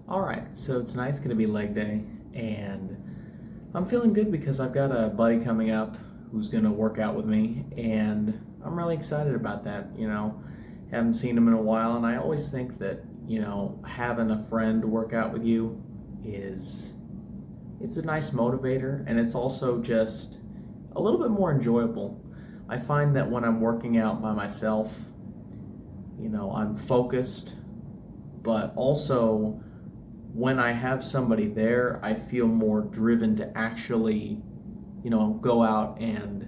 All right, so tonight's going to be leg day, and I'm feeling good because I've got a buddy coming up who's going to work out with me, and I'm really excited about that. Haven't seen him in a while, and I always think that, having a friend work out with you is it's a nice motivator, and it's also just a little bit more enjoyable. I find that when I'm working out by myself, I'm focused, but also when I have somebody there, I feel more driven to actually, go out and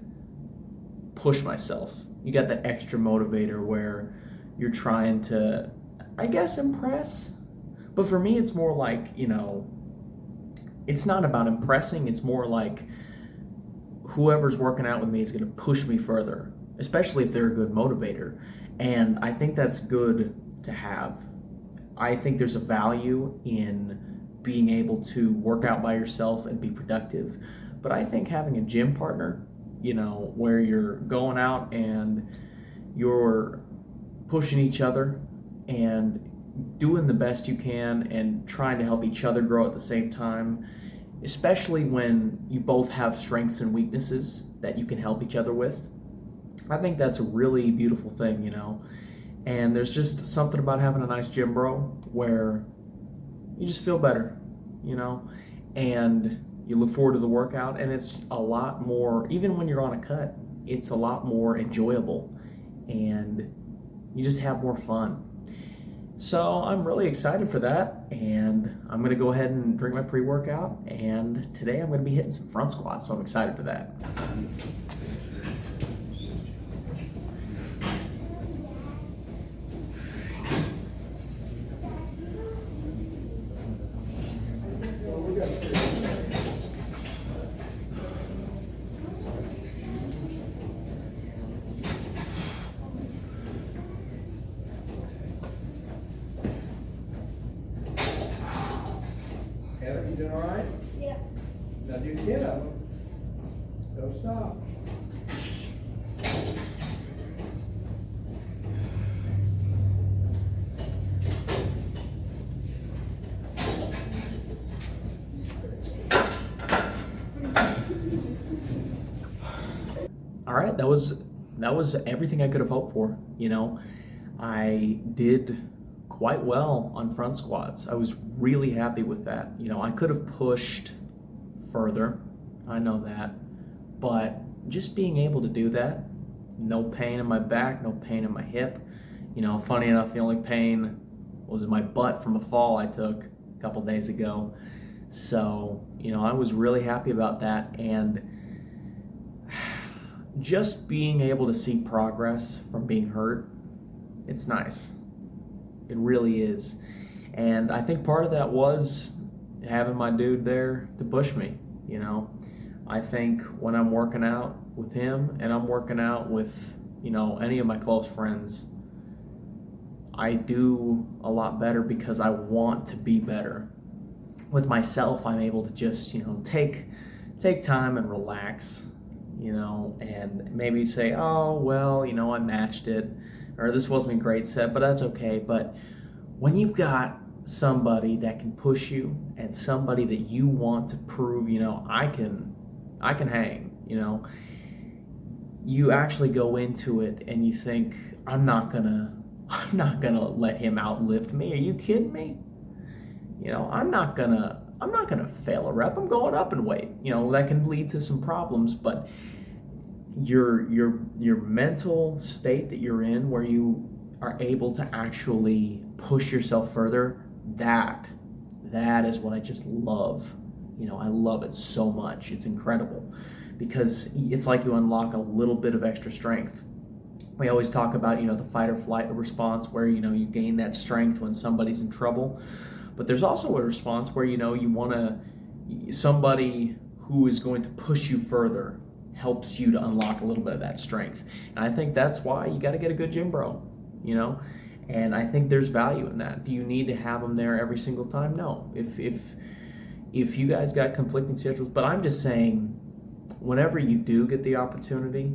push myself. You got that extra motivator where you're trying to, I guess, impress. But for me, it's more like, it's not about impressing. It's more like whoever's working out with me is going to push me further, especially if they're a good motivator. And I think that's good to have. I think there's a value in being able to work out by yourself and be productive. But I think having a gym partner, where you're going out and you're pushing each other and doing the best you can and trying to help each other grow at the same time, especially when you both have strengths and weaknesses that you can help each other with. I think that's a really beautiful thing. And there's just something about having a nice gym bro where you just feel better, and you look forward to the workout, and it's a lot more, even when you're on a cut, it's a lot more enjoyable, and you just have more fun. So I'm really excited for that, and I'm going to go ahead and drink my pre-workout, and today I'm going to be hitting some front squats, so I'm excited for that. Heather, you doing all right? Yeah. Now do 10 of them. Don't stop. All right, that was everything I could have hoped for. I did quite well on front squats. I was really happy with that. I could have pushed further. I know that. But just being able to do that, no pain in my back, no pain in my hip. Funny enough, the only pain was in my butt from a fall I took a couple days ago. So, I was really happy about that, and just being able to see progress from being hurt, it's nice. It really is. And I think part of that was having my dude there to push me. I think when I'm working out with him and I'm working out with, any of my close friends, I do a lot better because I want to be better. With myself, I'm able to just, take time and relax, and maybe say, oh, well, I matched it, or this wasn't a great set, but that's okay. But when you've got somebody that can push you and somebody that you want to prove, I can hang, you actually go into it and you think, I'm not gonna let him outlift me. Are you kidding me? I'm not gonna fail a rep. I'm going up in weight. That can lead to some problems, but your mental state that you're in, where you are able to actually push yourself further, that is what I just love. I love it so much. It's incredible because it's like you unlock a little bit of extra strength. We always talk about, the fight or flight response where, you gain that strength when somebody's in trouble. But there's also a response where, you want to, somebody who is going to push you further helps you to unlock a little bit of that strength. And I think that's why you got to get a good gym bro, and I think there's value in that. Do you need to have them there every single time? No. If you guys got conflicting schedules, but I'm just saying, whenever you do get the opportunity,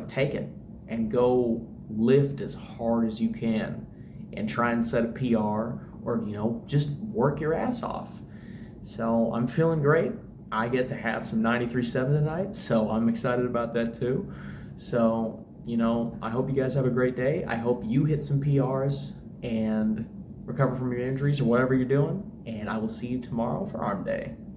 take it and go lift as hard as you can and try and set a PR or just work your ass off. So I'm feeling great. I get to have some 93.7 tonight, so I'm excited about that too. So, I hope you guys have a great day. I hope you hit some PRs and recover from your injuries or whatever you're doing. And I will see you tomorrow for Arm Day.